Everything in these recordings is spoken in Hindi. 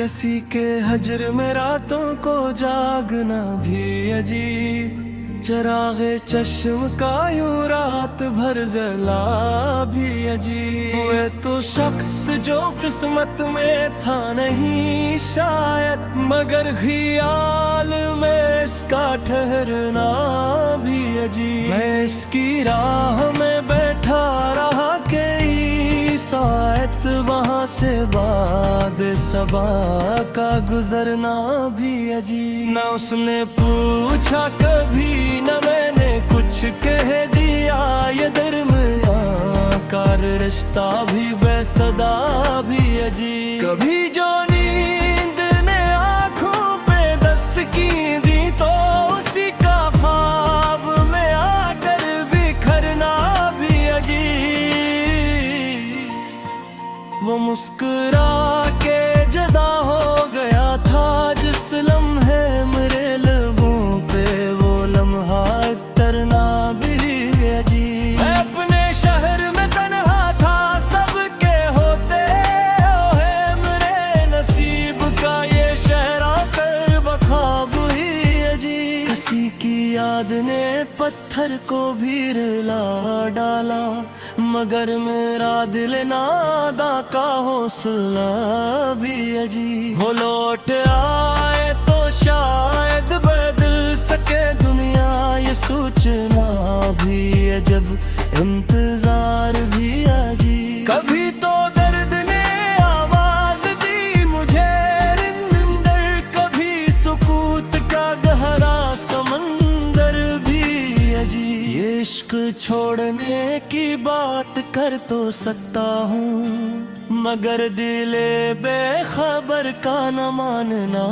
किसी के हजर में रातों को जागना भी अजीब, चरागे चश्म का यूं रात भर जला भी अजीब। हुए तो शख्स जो किस्मत में था नहीं शायद, मगर ख्याल में इसका ठहरना भी अजीब। मैं इसकी राह में बैठा रहा कई सायत, वहाँ से बाद सबा का गुजरना भी अजीब। न उसने पूछा कभी न मैंने कुछ कह दिया, ये दरमियां का रिश्ता भी बेसदा भी अजीब। कभी जो नींद ने आँखों पे दस्त की दी, तो उसी का ख्वाब में आकर बिखरना भी अजीब। वो मुस्कुरा के जदा हो गया था जिस लम्हे मेरे लबों पे, वो लम्हा तरना भी अजीब। मैं अपने शहर में तन्हा था, सबके होते है मेरे नसीब का ये शहर आकर बख्वाब ही अजीब। किसी की याद ने पत्थर को भी रुला डाला, मगर मेरा दिल नादा का हौसला भी अजीब। वो लौट आए तो शायद बदल सके दुनिया, ये सोचना भी अजब, इंतजार भी अजीब। कभी तो दर्द ने आवाज दी मुझे रिंदर, कभी सुकूत का गहरा समंदर भी अजीब। ये इश्क छोड़ने की बात कर तो सकता हूँ, मगर दिले बेखबर का न मानना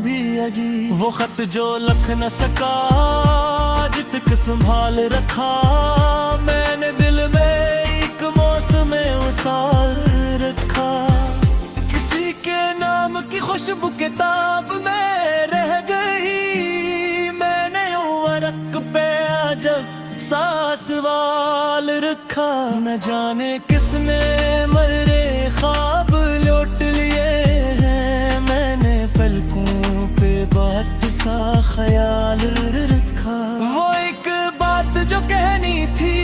भी अजीब। वो खत जो लिख न सका जित तक संभाल रखा, मैंने दिल में एक मौसम उसाल रखा। किसी के नाम की खुशबू किताब में रह गई, मैंने वर्क पे अजब सासवाल रखा। न जाने किसने मरे ख्वाब लौट लिए हैं, मैंने पलकों पे बात सा ख्याल रखा। वो एक बात जो कहनी थी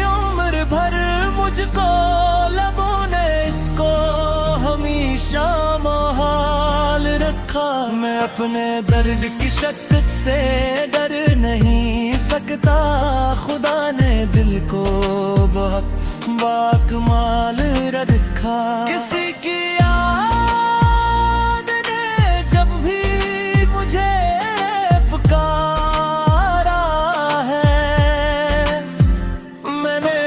उम्र भर मुझको, लबों ने इसको हमेशा मोहाल रखा। मैं अपने दर्द की शक्कत से डर नहीं सकता, खुदा ने दिल को बहुत बाकमाल रखा। किसी की याद ने जब भी मुझे पुकारा है, मैंने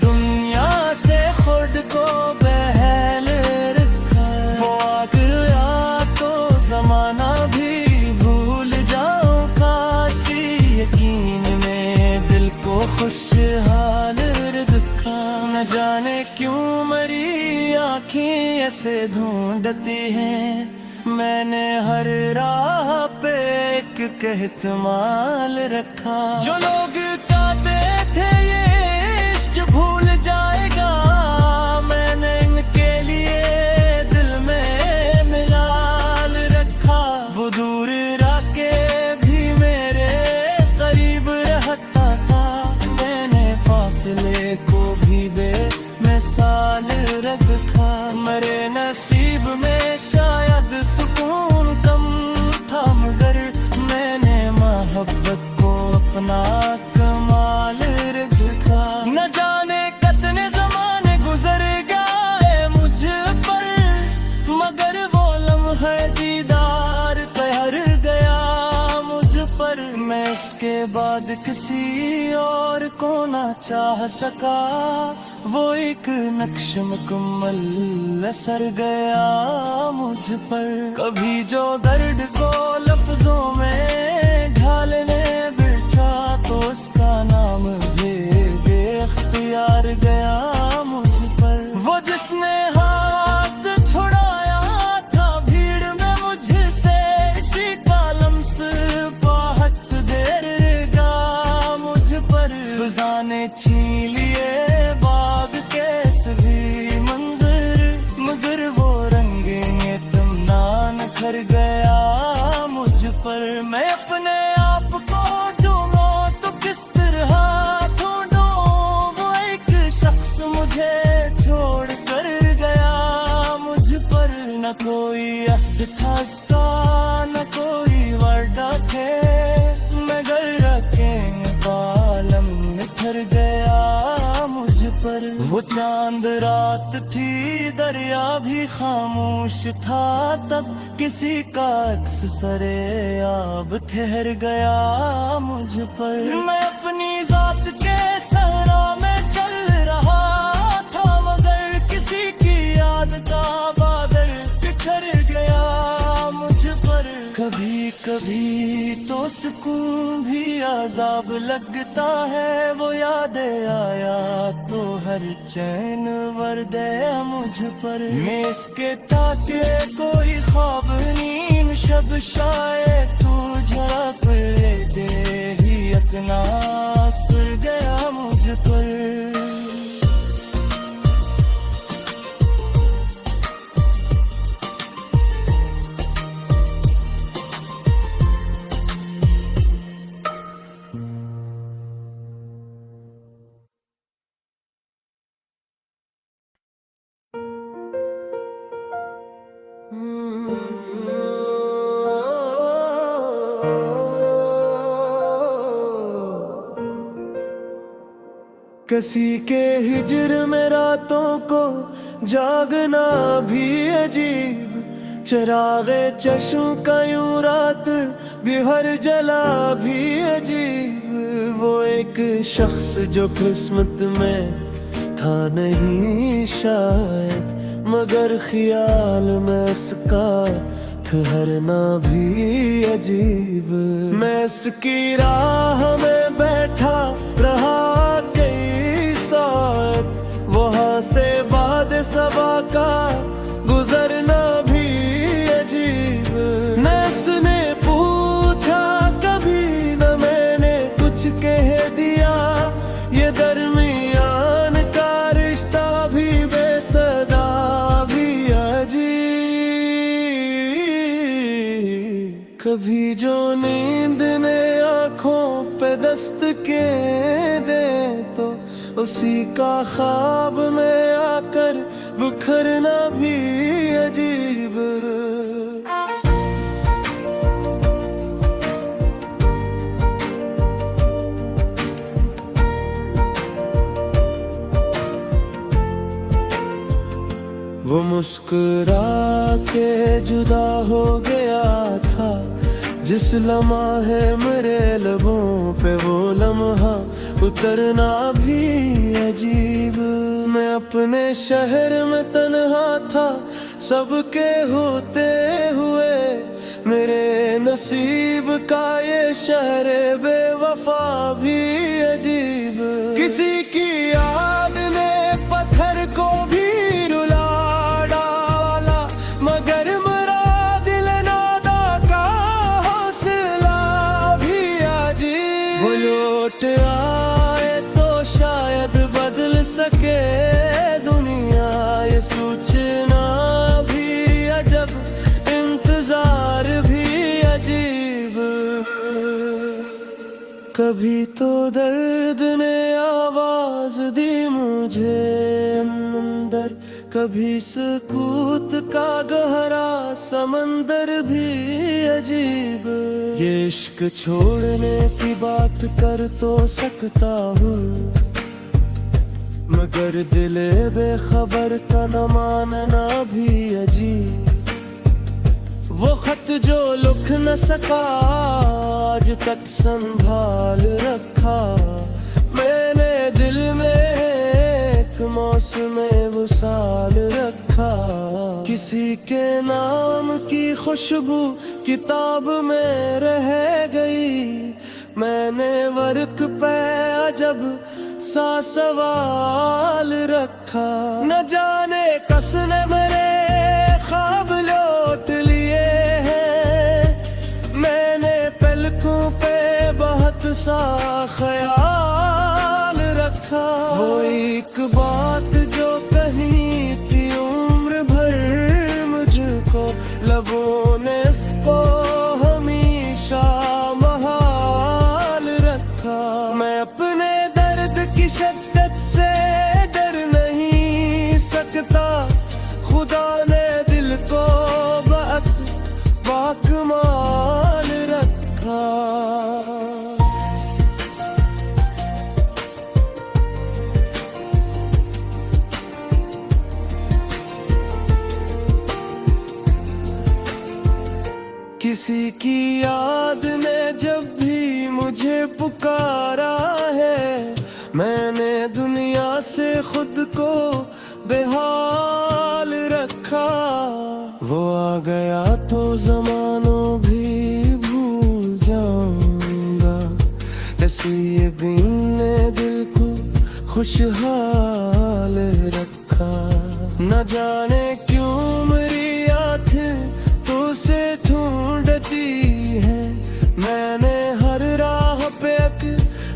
दुनिया से खुद को बहल रखा। वो आ गया तो जमाना भी भूल जाऊं, काशी यकीन में दिल को खुशहाल रखा। न जाने क्यों मेरी आँखें ऐसे ढूंढती हैं, मैंने हर राह पे एक एहतमाल रखा। जो लोग कहते थे ये इश्क भूल जाएगा, मैंने इनके लिए दिल में मिलाल रखा। वो दूर रह के भी मेरे करीब रहता था, मैंने फासले को भी बेमिसाल रखा। मेरे नसीब में शायद सुकून कम था, मगर मैंने मोहब्बत को अपना कमाल रखा। न जाने कितने जमाने गुजर गए मुझ पर, मगर वो लम्हा दीदार ठहर गया मुझ पर। मैं इसके बाद किसी और को ना चाह सका, वो एक नक्श मुकम्मल असर गया मुझ पर। कभी जो दर्द को लफ्जों में ढालने बैठा, तो उसका नाम भी बेख्तियार गया मुझ पर। वो जिसने हाथ छुड़ाया था भीड़ में मुझसे, इसी का लम्स बहुत देर गा मुझ पर। फिजाने छीन लिए बाग के सभी मंजर, मगर वो रंगें तमन्ना पर मैं अपने आप को ढूंढूं तो किस तरह ढूंढूं। वो एक शख्स मुझे छोड़ कर गया, मुझ पर न कोई अहद था उसका, न कोई वादा थे। मगर रखें बालम निखर गया मुझ पर। वो चांद रात थी, दरिया भी खामोश था तब, किसी का अक्स सरे आब ठहर गया मुझ पर। मैं अपनी जात के सहरा में चल रहा था, मगर किसी की याद का बादल बिखर गया मुझ पर। कभी कभी तो सुकून भी अजाब लगता है, वो यादें आया तो हर चैन वर्दे मुझ पर। मैं इसके ताके कोई ख्वाब नींद शब शायद तू झड़प ले दे ही अपना सुर गया मुझ पर। किसी के हिजर में रातों को जागना भी अजीब, चरागे चश्म का यूं रात बिहर जला भी अजीब। वो एक शख्स जो किस्मत में था नहीं शायद, मगर ख्याल में उसका ठहरना भी अजीब। मैं इसकी राह में बैठा रहा कई साथ, वहाँ से बाद सबा का गुजरना भी अजीब। न इसने पूछा कभी, न मैंने कुछ कह दिया, ये दरमियान का रिश्ता भी बेसदा भी अजीब। कभी जो नींद ने आँखों पे दस्त के दे, तो उसी का ख्वाब में आकर बिखरना भी अजीब। वो मुस्कुरा के जुदा हो गया था, जिस लम्हे मेरे लबों पे वो लम्हा उतरना भी अजीब। मैं अपने शहर में तन्हा था सबके होते हुए, मेरे नसीब का ये शहर बेवफा भी अजीब। किसी की याद ने पत्थर को भी रुला डाला, मगर मरा दिल नादा का हौसला भी अजीब। वो लौट आए तो शायद बदल सके दुनिया, ये सोचना भी अजब, इंतजार भी अजीब। कभी तो दर्द ने आवाज दी मुझे अंदर, कभी सकूत का गहरा समंदर भी अजीब। ये इश्क छोड़ने की बात कर तो सकता हूँ, मगर दिले बेखबर का न मानना भी अजीब। वो खत जो लिख न सका आज तक संभाल रखा, मैंने दिल में एक मौसम वसाल रखा। किसी के नाम की खुशबू किताब में रह गई, मैंने वर्क पे अजब सा सवाल रखा। न जाने कसने मेरे ख्वाब लौट लिए हैं, मैंने पलकों पे बहुत सा ख्याल रखा। वो एक बात जो कही थी उम्र भर मुझको, लबों ने इसको हमेशा याद ने जब भी मुझे पुकारा है, मैंने दुनिया से खुद को बेहाल रखा। वो आ गया तो ज़मानों भी भूल जाऊंगा, ऐसी ये दिन ने दिल को खुशहाल रखा। न जाने क्यों मेरी आँखें तो से ढूंढती है, मैंने हर राह पे एक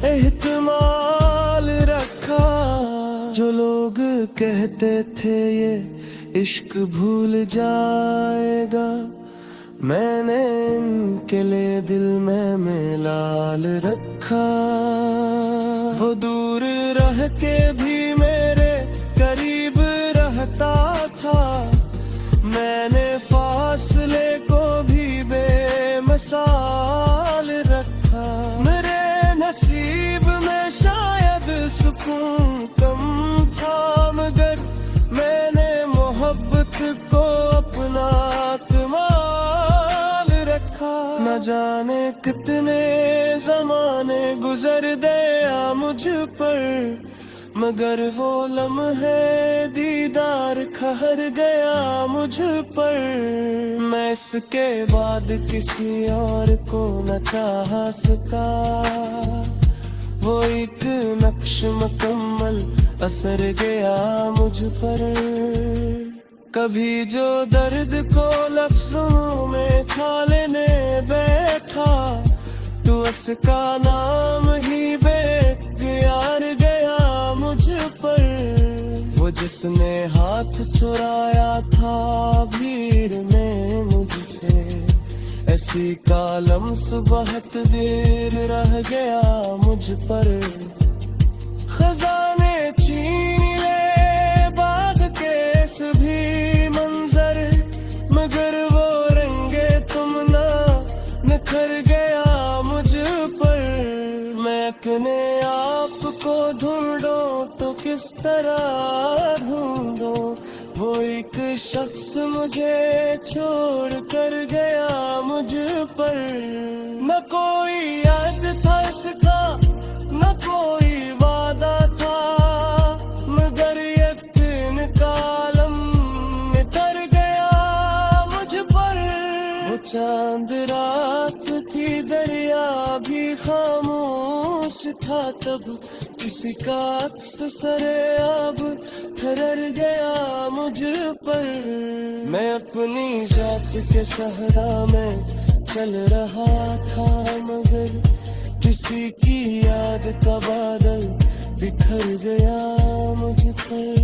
एहतमाल रखा। जो लोग कहते थे ये इश्क भूल जाएगा, मैंने इनके लिए दिल में मिलाल रखा। वो दूर रह के भी मेरे करीब रहता था, मैंने फासले को भी बेमिसाल रखा। मेरे नसीब में शायद सुकून कम था, मगर मैंने मोहब्बत को अपना कमाल रखा। न जाने कितने ज़माने गुजर गया मुझ पर, मगर वो लम्हे दीदार ठहर गया मुझ पर। मैं इसके बाद किसी और को न चाह सका, वो एक नक्श मुकम्मल असर गया मुझ पर। कभी जो दर्द को लफ्जों में खा लेने बैठा, तो उसका नाम ही बेख्तियार गया मुझ पर। वो जिसने हाथ छुड़ाया था भीड़ में मुझसे, ऐसी कालम्स बहुत देर रह गया मुझ पर। खजाने छीन ले बाग के सभी मंजर, मगर वो रंगे तुम ना निखर गया मुझ पर। मैं अपने आप को ढूंढूं तो किस तरह ढूंढूं, वो एक शख्स मुझे छोड़ कर गया मुझ पर। न कोई याद था इसका, न कोई वादा था, मगर यकीन कालम में कर गया मुझ पर। वो चांद रात थी, दरिया भी खामोश था तब, किसी का अक्स सरे अब ठहर गया मुझ पर। मैं अपनी जात के सहरा में चल रहा था, मगर किसी की याद का बादल बिखर गया मुझ पर।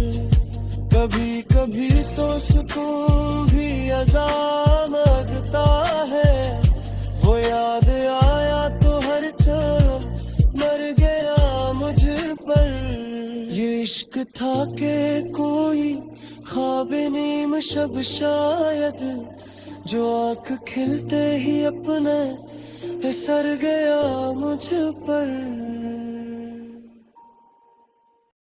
कभी कभी तो सुकून भी अज़ाब लगता है, वो याद आया तो हर क्षण मर गया मुझ पर। ये इश्क था के कोई ख्वाब नीम शब शायद, जो आँख खिलते ही अपने सर गया मुझ पर।